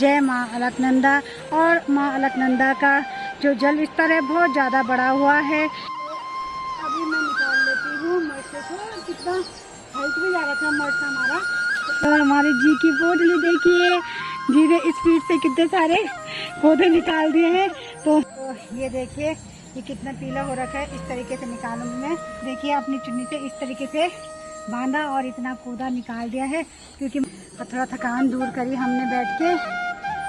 जय माँ अलकनंदा। और माँ अलकनंदा का जो जल स्तर है बहुत ज़्यादा बढ़ा हुआ है। अभी मैं निकाल लेती हूँ मर्च को। कितना हेल्थ भी जा रहा था मर्च हमारा। तो हमारे जी की पोटली देखिए, जी ने स्पीड से कितने सारे पौधे निकाल दिए हैं। तो ये देखिए ये कितना पीला हो रखा है। इस तरीके से निकालूंगी मैं। देखिए अपनी चुन्नी से इस तरीके से बांधा और इतना कूदा निकाल दिया है, क्योंकि थोड़ा थकान दूर करी हमने बैठ के।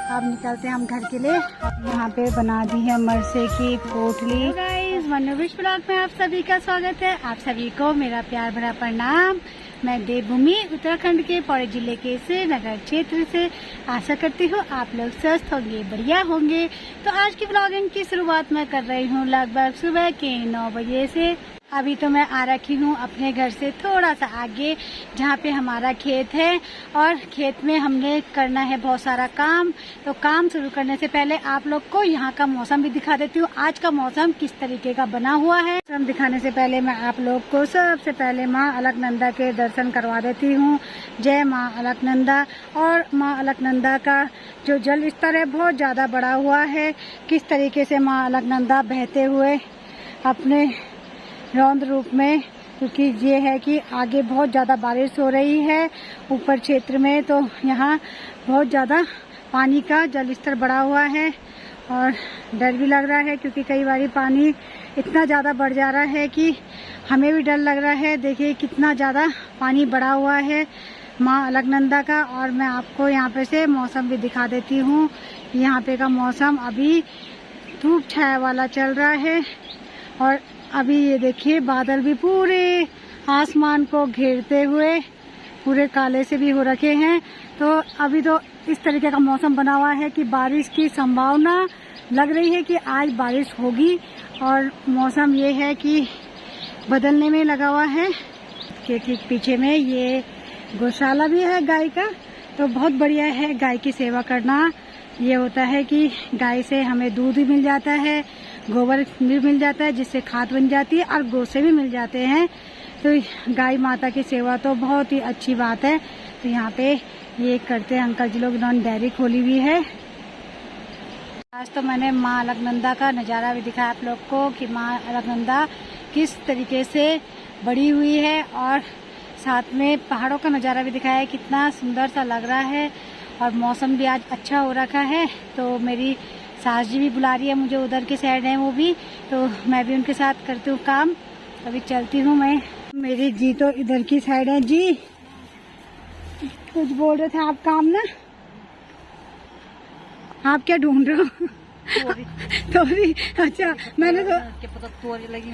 अब निकलते हैं हम घर के लिए। यहाँ पे बना दी है मरसे की पोटली। गाइस, मनोविश ब्लॉग में आप सभी का स्वागत है। आप सभी को मेरा प्यार भरा प्रणाम। मैं देवभूमि उत्तराखंड के पौड़ी जिले के श्रीनगर क्षेत्र से आशा करती हूँ आप लोग स्वस्थ होंगे, बढ़िया होंगे। तो आज की ब्लॉगिंग की शुरुआत मैं कर रही हूँ लगभग सुबह के 9 बजे से। अभी तो मैं आ रखी हूँ अपने घर से थोड़ा सा आगे, जहाँ पे हमारा खेत है और खेत में हमने करना है बहुत सारा काम। तो काम शुरू करने से पहले आप लोग को यहाँ का मौसम भी दिखा देती हूँ। आज का मौसम किस तरीके का बना हुआ है। मौसम दिखाने से पहले मैं आप लोग को सबसे पहले माँ अलकनंदा के दर्शन करवा देती हूँ। जय माँ अलकनंदा। और माँ अलकनंदा का जो जल स्तर है बहुत ज़्यादा बढ़ा हुआ है। किस तरीके से माँ अलकनंदा बहते हुए अपने रौद्र रूप में, क्योंकि ये है कि आगे बहुत ज़्यादा बारिश हो रही है ऊपर क्षेत्र में। तो यहाँ बहुत ज़्यादा पानी का जल स्तर बढ़ा हुआ है और डर भी लग रहा है, क्योंकि कई बार पानी इतना ज़्यादा बढ़ जा रहा है कि हमें भी डर लग रहा है। देखिए कितना ज़्यादा पानी बढ़ा हुआ है माँ अलकनंदा का। और मैं आपको यहाँ पे से मौसम भी दिखा देती हूँ। यहाँ पे का मौसम अभी धूप छाया वाला चल रहा है और अभी ये देखिए बादल भी पूरे आसमान को घेरते हुए पूरे काले से भी हो रखे हैं। तो अभी तो इस तरीके का मौसम बना हुआ है कि बारिश की संभावना लग रही है कि आज बारिश होगी। और मौसम ये है कि बदलने में लगा हुआ है। के ठीक पीछे में ये गौशाला भी है गाय का। तो बहुत बढ़िया है गाय की सेवा करना। ये होता है कि गाय से हमें दूध भी मिल जाता है, गोबर भी मिल जाता है जिससे खाद बन जाती है, और गौ से भी मिल जाते हैं। तो गाय माता की सेवा तो बहुत ही अच्छी बात है। तो यहाँ पे ये करते हैं अंकल जी लोग, इन्होंने डेयरी खोली हुई है। आज तो मैंने माँ अलकनंदा का नज़ारा भी दिखाया आप लोग को कि माँ अलकनंदा किस तरीके से बड़ी हुई है, और साथ में पहाड़ों का नज़ारा भी दिखाया है। कितना सुंदर सा लग रहा है और मौसम भी आज अच्छा हो रखा है। तो मेरी सास जी भी बुला रही है मुझे, उधर के साइड है वो भी, तो मैं भी उनके साथ करती हूँ काम। अभी चलती हूँ मैं। मेरी जी तो इधर की साइड है। जी कुछ बोल रहे थे आप काम ना, आप क्या ढूंढ रहे हो? तोरी। अच्छा, मैंने तो तोरी लगी।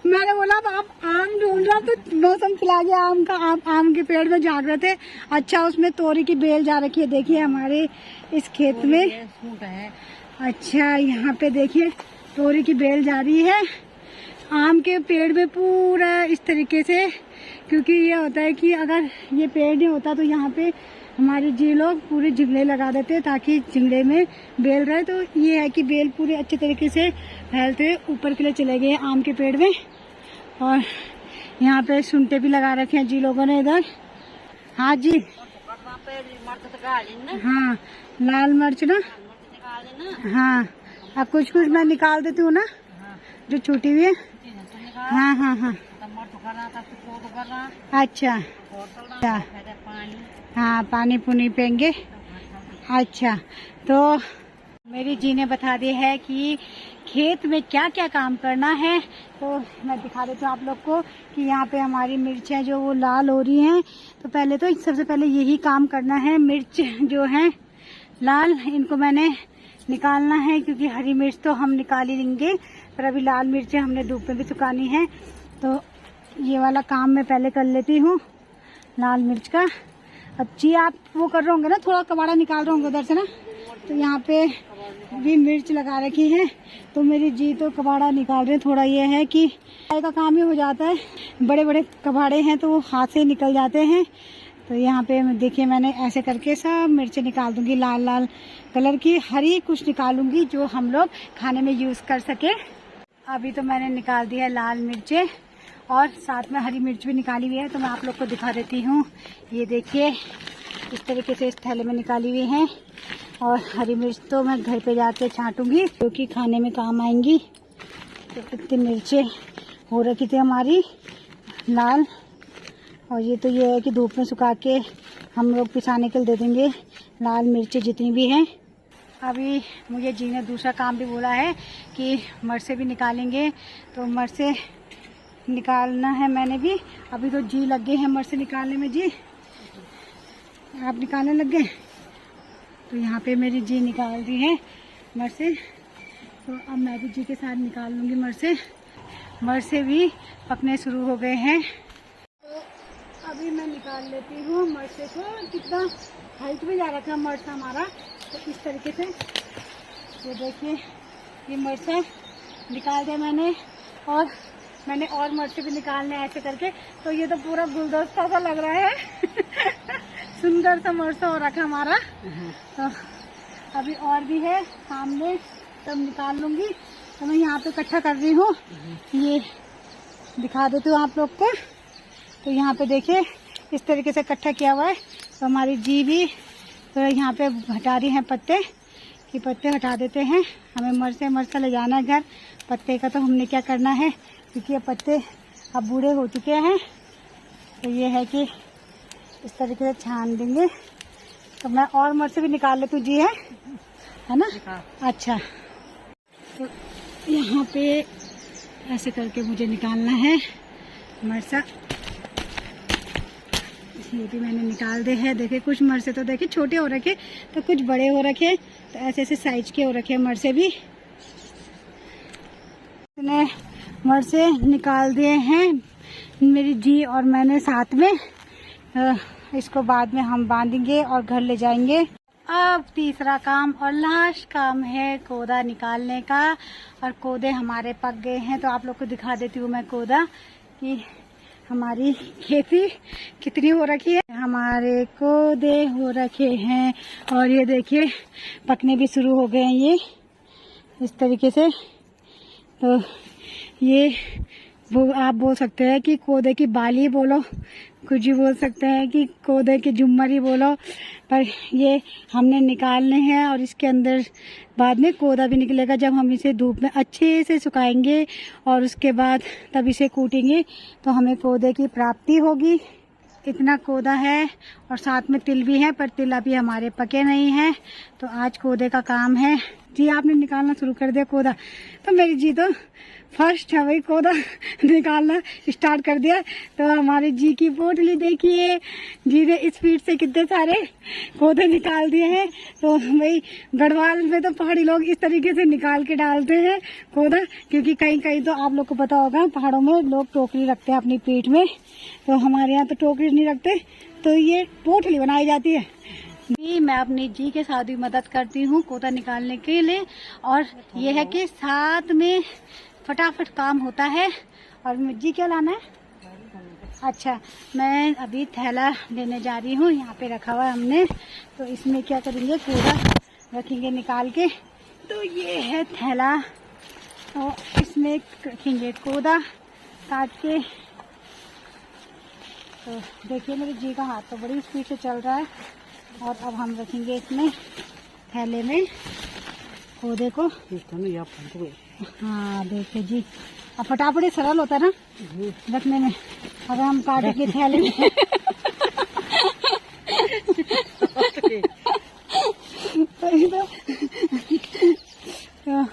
मैंने बोला आप आम ढूंढ रहा, तो मौसम खिला गया आम का। आप आम के पेड़ में झाग रहे थे। अच्छा, उसमें तोरी की बेल जा रखी है। देखिए हमारे इस खेत में। अच्छा, यहाँ पे देखिए तोरी की बेल जा रही है आम के पेड़ में पूरा इस तरीके से। क्योंकि ये होता है कि अगर ये पेड़ नहीं होता तो यहाँ पे हमारे जी लोग पूरे झिंगड़े लगा देते ताकि झिंगड़े में बेल रहे। तो ये है कि बेल पूरे अच्छे तरीके से फैलते हुए ऊपर के लिए चले गए आम के पेड़ में। और यहाँ पे सुंटे भी लगा रखे हैं जी लोगों ने इधर। हाँ जी, हाँ लाल मिर्च ना, हाँ अब कुछ कुछ मैं निकाल देती हूँ ना जो छूटी हुई है। हाँ हाँ हाँ, अच्छा हाँ, पानी पुनी पेंगे। अच्छा, तो मेरी जी ने बता दिया है कि खेत में क्या क्या काम करना है। तो मैं दिखा देती हूँ आप लोग को कि यहाँ पे हमारी मिर्चें जो वो लाल हो रही हैं। तो पहले तो सबसे पहले यही काम करना है। मिर्च जो है लाल, इनको मैंने निकालना है, क्योंकि हरी मिर्च तो हम निकाल ही लेंगे, पर अभी लाल मिर्चें हमने धूप में भी सुखानी है। तो ये वाला काम मैं पहले कर लेती हूँ लाल मिर्च का। अब जी आप वो कर रहे होंगे ना, थोड़ा कबाड़ा निकाल रहे होंगे उधर से ना। तो यहाँ पे भी मिर्च लगा रखी है, तो मेरी जी तो कबाड़ा निकाल रहे हैं। थोड़ा ये है कि का काम ही हो जाता है, बड़े बड़े कबाड़े हैं तो वो हाथ से निकल जाते हैं। तो यहाँ पे देखिए मैंने ऐसे करके सब मिर्च निकाल दूंगी, लाल लाल कलर की, हरी कुछ निकालूंगी जो हम लोग खाने में यूज कर सके। अभी तो मैंने निकाल दिया लाल मिर्चें और साथ में हरी मिर्च भी निकाली हुई है। तो मैं आप लोग को दिखा देती हूँ। ये देखिए इस तरीके से इस थैले में निकाली हुई है। और हरी मिर्च तो मैं घर पे जाके छांटूंगी क्योंकि खाने में काम आएंगी। तो इतनी मिर्चें हो रखी थी हमारी लाल, और ये तो ये है कि धूप में सुखा के हम लोग पिसाने के लिए दे देंगे लाल मिर्चें जितनी भी हैं। अभी मुझे जी ने दूसरा काम भी बोला है कि मरचे भी निकालेंगे, तो मरचे निकालना है मैंने भी। अभी तो जी लग गए हैं मरचे निकालने में। जी आप निकालने लग गए? तो यहाँ पे मेरी जी निकाल दी है मरचे, तो अब मैं भी जी के साथ निकाल लूँगी मरचे। मरचे भी पकने शुरू हो गए हैं, तो अभी मैं निकाल लेती हूँ मरचे को। कितना हाइट में जा रखा है मरचा हमारा, तो इस तरीके से ये देखिए ये मरचा निकाल दिया मैंने, और मैंने और मरचे भी निकालने ऐसे करके। तो ये तो पूरा गुलदस्ता सा लग रहा है सुंदर सा मरचा हो रखा हमारा। तो अभी और भी है सामने, तब निकाल लूंगी। तो मैं यहाँ पे इकट्ठा कर रही हूँ, ये दिखा देती हूँ आप लोग को। तो यहाँ पे देखिए इस तरीके से इकट्ठा किया हुआ है। तो हमारी जी भी तो यहाँ पे हटा रही हैं पत्ते, कि पत्ते हटा देते हैं। हमें मरचा ले जाना है घर। पत्ते का तो हमने क्या करना है, क्योंकि ये पत्ते अब बूढ़े हो चुके हैं। तो ये है कि इस तरीके से छान देंगे। तो मैं और मरचे भी निकाल लेती हूँ। जी है ना? अच्छा, तो यहाँ पे ऐसे करके मुझे निकालना है मरचा। ये भी मैंने निकाल दे है। देखिए कुछ मरचे तो देखिए छोटे हो रखे, तो कुछ बड़े हो रखे, तो ऐसे ऐसे साइज के हो रखे मरचे भी। मैंने मरचे निकाल दिए हैं मेरी जी और मैंने साथ में। इसको बाद में हम बांधेंगे और घर ले जाएंगे। अब तीसरा काम और लास्ट काम है कोदा निकालने का, और कोदे हमारे पक गए हैं। तो आप लोग को दिखा देती हूँ मैं कोदा कि हमारी खेती कितनी हो रखी है। हमारे कोदे हो रखे हैं, और ये देखिए पकने भी शुरू हो गए हैं ये इस तरीके से। तो ये वो आप बोल सकते हैं कि कोदे की बाली बोलो, कुछ भी बोल सकते हैं कि कोदे की जुम्मर ही बोलो, पर ये हमने निकालने हैं। और इसके अंदर बाद में कोदा भी निकलेगा जब हम इसे धूप में अच्छे से सुखाएंगे, और उसके बाद तब इसे कूटेंगे तो हमें कोदे की प्राप्ति होगी। इतना कोदा है, और साथ में तिल भी है, पर तिल अभी हमारे पके नहीं हैं। तो आज कोदे का काम है। जी आपने निकालना शुरू कर दिया कोदा, तो मेरी जी तो फर्स्ट है वही कोदा निकालना स्टार्ट कर दिया। तो हमारी जी की पोटली देखिए, जी ने स्पीड से कितने सारे कोदे निकाल दिए हैं। तो वही गढ़वाल में तो पहाड़ी लोग इस तरीके से निकाल के डालते हैं कोदा, क्योंकि कहीं कहीं तो आप लोग को पता होगा पहाड़ों में लोग टोकरी रखते हैं अपनी पीठ में। तो हमारे यहाँ तो टोकरी नहीं रखते, तो ये पोटली बनाई जाती है। जी मैं अपनी जी के साथ भी मदद करती हूँ कोदा निकालने के लिए, और ये है कि साथ में फटाफट काम होता है। और जी क्या लाना है? अच्छा, मैं अभी थैला लेने जा रही हूँ, यहाँ पे रखा हुआ है हमने। तो इसमें क्या करेंगे, कोदा रखेंगे निकाल के। तो ये है थैला, और इसमें रखेंगे कोदा काट के। तो देखिए मेरे जी का हाथ तो बड़ी स्पीड से चल रहा है। और अब हम रखेंगे इसमें थैले में कोदे को। हाँ देखिए जी, अब फटाफट सरल होता है ना रखने में। अब हम काटेंगे थैले में तो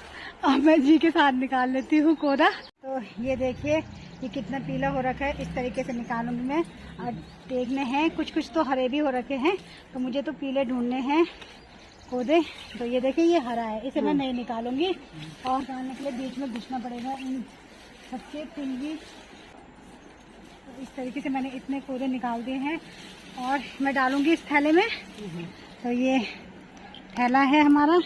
अब मैं जी के साथ निकाल लेती हूँ कोदा। तो ये देखिए ये कितना पीला हो रखा है, इस तरीके से निकालूंगी मैं। और देखने हैं कुछ कुछ तो हरे भी हो रखे हैं, तो मुझे तो पीले ढूंढने हैं कोदे। तो ये देखिए ये हरा है, इसे मैं नहीं निकालूंगी, और निकालने के लिए बीच में घुसना पड़ेगा इन सबके पिंगी। तो इस तरीके से मैंने इतने कोदे निकाल दिए हैं, और मैं डालूंगी इस थैले में। तो ये थैला है हमारा,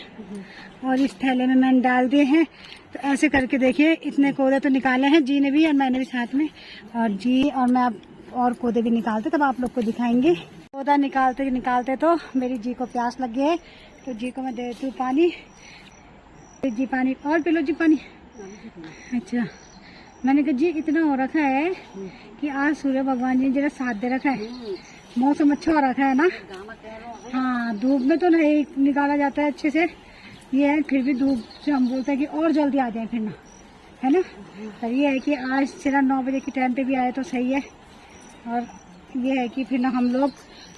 और इस थैले में मैंने डाल दिए हैं। तो ऐसे करके देखिए इतने कोदे तो निकाले हैं जी ने भी और मैंने भी साथ में। और जी और मैं अब और कोदे भी निकालते तब आप लोग को दिखाएंगे। कोदा निकालते निकालते तो मेरी जी को प्यास लग गई है, तो जी को मैं दे देती हूँ पानी। जी पानी और पी लो जी पानी। अच्छा, मैंने कहा जी इतना हो रखा है कि आज सूर्य भगवान जी ने जरा साथ दे रखा है, मौसम अच्छा हो रखा है ना। हाँ, धूप में तो नहीं निकाला जाता है अच्छे से, ये है फिर भी धूप से हम बोलते हैं कि और जल्दी आ जाए फिर ना, है ना। पर ये है कि आज सिर्फ 9 बजे के टाइम पे भी आए तो सही है। और ये है कि फिर ना हम लोग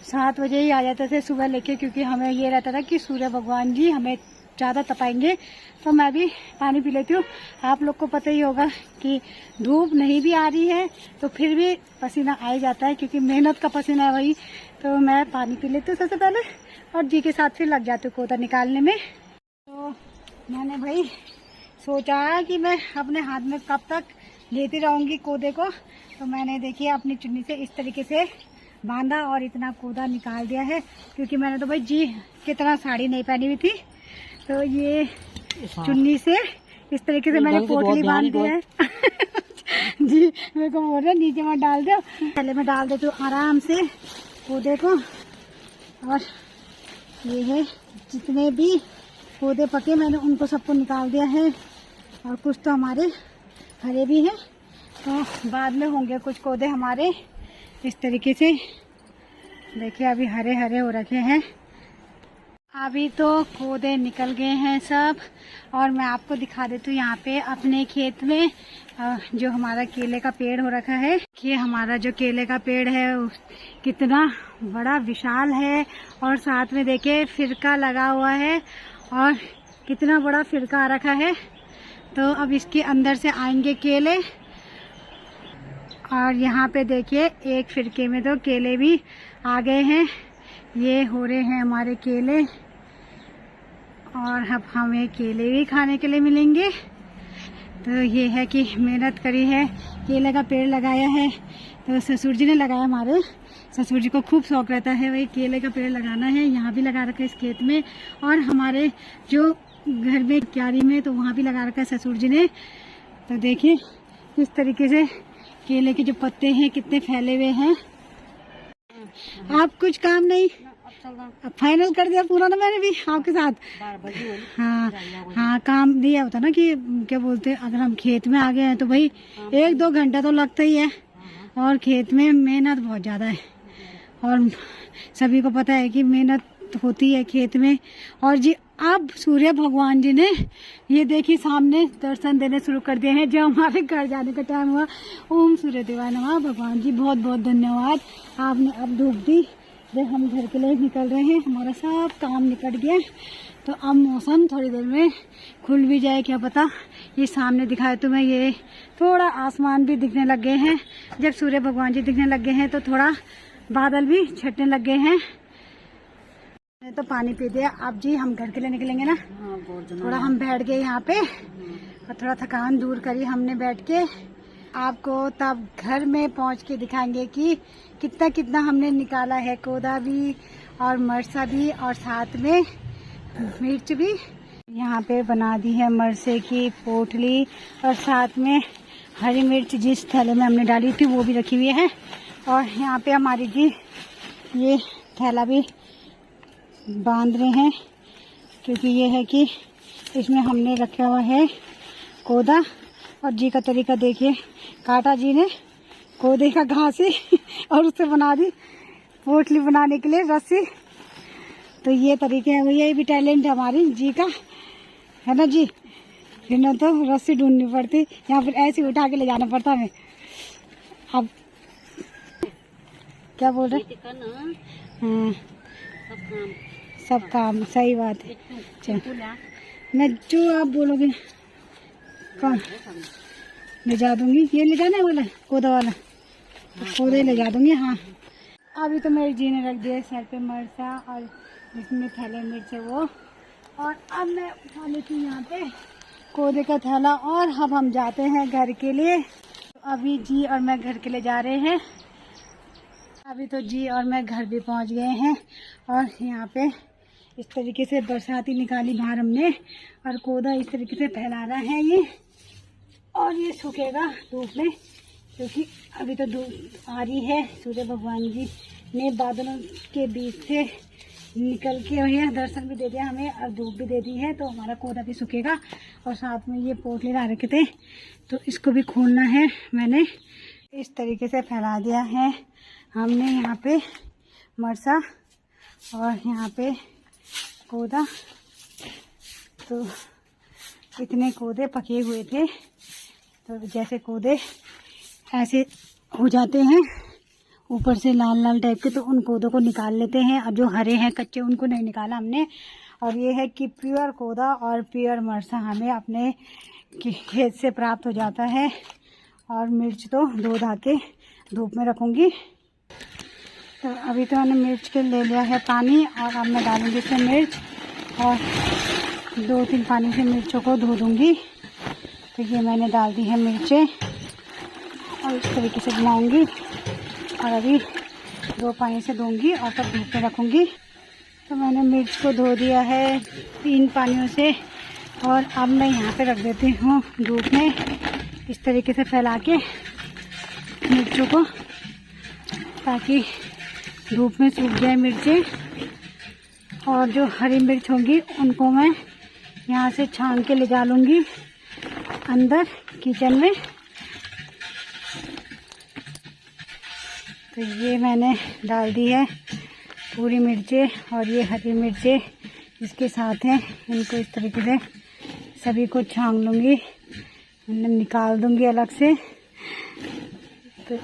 7 बजे ही आ जाते थे सुबह लेके, क्योंकि हमें ये रहता था कि सूर्य भगवान जी हमें ज़्यादा तपाएंगे। तो मैं भी पानी पी लेती हूँ। आप लोग को पता ही होगा कि धूप नहीं भी आ रही है तो फिर भी पसीना आ ही जाता है, क्योंकि मेहनत का पसीना है वही। तो मैं पानी पी लेती हूँ सबसे पहले, और जी के साथ फिर लग जाती हूँ कोदा निकालने में। तो मैंने भाई सोचा है कि मैं अपने हाथ में कब तक लेती रहूँगी कोदे को। तो मैंने देखिए अपनी चुन्नी से इस तरीके से बांधा और इतना कोदा निकाल दिया है, क्योंकि मैंने तो भाई जी की तरह साड़ी नहीं पहनी हुई थी। तो ये चुन्नी से इस तरीके से मैंने पोटली बांध दी है। जी मेरे को बोल रहे नीचे मत डाल दो, पहले मैं डाल देती हूँ आराम से कोदे को। और ये है जितने भी कोदे पके मैंने उनको सबको निकाल दिया है, और कुछ तो हमारे हरे भी हैं, तो बाद में होंगे कुछ कोदे हमारे इस तरीके से। देखिए अभी हरे हरे हो रखे हैं। अभी तो कोदे निकल गए हैं सब। और मैं आपको दिखा देती हूँ यहाँ पे अपने खेत में जो हमारा केले का पेड़ हो रखा है, कि हमारा जो केले का पेड़ है कितना बड़ा विशाल है। और साथ में देखिए फिरका लगा हुआ है, और कितना बड़ा फिरका आ रखा है। तो अब इसके अंदर से आएंगे केले। और यहाँ पे देखिए एक फिरके में तो केले भी आ गए हैं। ये हो रहे हैं हमारे केले, और अब हमें केले भी खाने के लिए मिलेंगे। तो ये है कि मेहनत करी है, केले का पेड़ लगाया है। तो ससुर जी ने लगाया, हमारे ससुर जी को खूब शौक रहता है वही केले का पेड़ लगाना है। यहाँ भी लगा रखा है इस खेत में, और हमारे जो घर में क्यारी में तो वहाँ भी लगा रखा है ससुर जी ने। तो देखिए किस तरीके से केले के जो पत्ते हैं कितने फैले हुए हैं। आप कुछ काम नहीं, अब फाइनल कर दिया पूरा ना मैंने भी आपके साथ। हाँ हाँ, काम दिया होता ना कि क्या बोलते हैं, अगर हम खेत में आ गए हैं तो भाई 1-2 घंटा तो लगता ही है, और खेत में मेहनत बहुत ज़्यादा है, और सभी को पता है कि मेहनत होती है खेत में। और जी अब सूर्य भगवान जी ने ये देखिए सामने दर्शन देने शुरू कर दिए हैं। जब हमारे घर जाने का टाइम हुआ, ओम सूर्य देवाय नमः, भगवान जी बहुत बहुत धन्यवाद, आपने अब धूप दी। जब हम घर के लिए निकल रहे हैं, हमारा सब काम निकट गया। तो अब मौसम थोड़ी देर में खुल भी जाए, क्या पता। ये सामने दिखाए तुम्हें, ये थोड़ा आसमान भी दिखने लग गए हैं। जब सूर्य भगवान जी दिखने लग गए हैं तो थोड़ा बादल भी छटने लग गए हैं। तो पानी पी दिया। अब जी हम घर के लिए निकलेंगे ना। थोड़ा हम बैठ गए यहाँ पे, और थोड़ा थकान दूर करी हमने बैठ के। आपको तब घर में पहुँच के दिखाएंगे कि कितना कितना हमने निकाला है, कोदा भी और मरचा भी, और साथ में मिर्च भी। यहाँ पे बना दी है मरचे की पोटली, और साथ में हरी मिर्च जिस थैले में हमने डाली थी वो भी रखी हुई है। और यहाँ पे हमारी जी ये थैला भी बांध रहे हैं, क्योंकि ये है कि इसमें हमने रखा हुआ है कोदा। और जी का तरीका देखिए, काटा जी ने कोदे का घास ही और उससे बना दी पोटली बनाने के लिए रस्सी। तो ये तरीके हैं, ये भी टैलेंट है हमारी जी का, है ना जी। फिर ना तो रस्सी ढूंढनी पड़ती, या फिर ऐसे उठा के ले जाना पड़ता हमें। अब क्या बोल रहे? हाँ सब काम, सही बात है। चल मैं जो आप बोलोगे कौन ले जा दूंगी, ये ले जाने वाला कोदा वाला, कोदे ले जा दूंगी। हाँ अभी तो मेरी जी ने रख दिया सर पे मरचा, और जिसमें थैले मिर्च है वो। और अब मैं उठा लेती हूँ यहाँ पे कोदे का थैला, और अब हम जाते हैं घर के लिए। तो अभी जी और मैं घर के लिए जा रहे हैं। अभी तो जी और मैं घर भी पहुँच गए हैं, और यहाँ पे इस तरीके से बरसाती निकाली बाहर हमने, और कोदा इस तरीके से फैला रहा है ये। और ये सूखेगा धूप में, क्योंकि अभी तो धूप आ रही है। सूर्य भगवान जी ने बादलों के बीच से निकल के भैया दर्शन भी दे दिया हमें, और धूप भी दे दी है। तो हमारा कोदा भी सूखेगा। और साथ में ये पोटली ला रखे थे, तो इसको भी खोलना है। मैंने इस तरीके से फैला दिया है हमने यहाँ पे मरसा और यहाँ पे कोदा। तो इतने कोदे पके हुए थे, तो जैसे कोदे ऐसे हो जाते हैं ऊपर से लाल लाल टाइप के, तो उन कोदों को निकाल लेते हैं। अब जो हरे हैं कच्चे उनको नहीं निकाला हमने। और ये है कि प्योर कोदा और प्योर मरसा हमें अपने खेत से प्राप्त हो जाता है। और मिर्च तो धो धा के धूप में रखूँगी। तो अभी तो मैंने मिर्च के ले लिया है पानी, और अब मैं डालूँगी इसमें मिर्च और 2-3 पानी से मिर्चों को धो दूँगी। तो ये मैंने डाल दी है मिर्चें और इस तरीके से बनाऊँगी। और अभी 2 पानी से धोऊँगी और तब धूप में रखूँगी। तो मैंने मिर्च को धो दिया है 3 पानियों से, और अब मैं यहाँ पे रख देती हूँ धूप में, इस तरीके से फैला के मिर्चों को, ताकि धूप में सूख जाए मिर्चें। और जो हरी मिर्च होंगी उनको मैं यहाँ से छान के ले जा लूँगी अंदर किचन में। तो ये मैंने डाल दी है पूरी मिर्चें, और ये हरी मिर्चें इसके साथ हैं, इनको इस तरीके से सभी को छान लूँगी, निकाल दूँगी अलग से। तो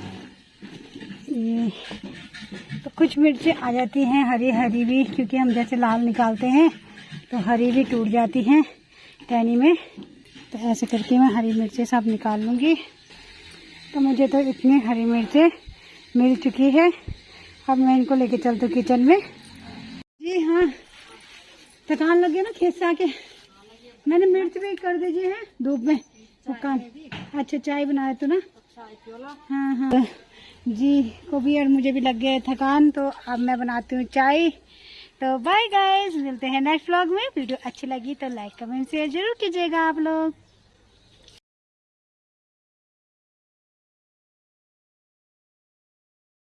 ये तो कुछ मिर्चें आ जाती हैं हरी हरी भी, क्योंकि हम जैसे लाल निकालते हैं तो हरी भी टूट जाती हैं टहनी में। तो ऐसे करके मैं हरी मिर्चें सब निकाल लूँगी। तो मुझे तो इतनी हरी मिर्चें मिल चुकी है। अब मैं इनको लेके चलती हूँ किचन में। जी हाँ, थकान लग गया ना खेत से आके। मैंने मिर्च भी कर दीजिए है धूप में थकान। अच्छा चाय बनाया तो ना? हाँ हाँ जी, को भी और मुझे भी लग गया है थकान। तो अब मैं बनाती हूँ चाय। तो बाय गाइस, मिलते हैं नेक्स्ट व्लॉग में। वीडियो अच्छी लगी तो लाइक कमेंट शेयर जरूर कीजिएगा आप लोग।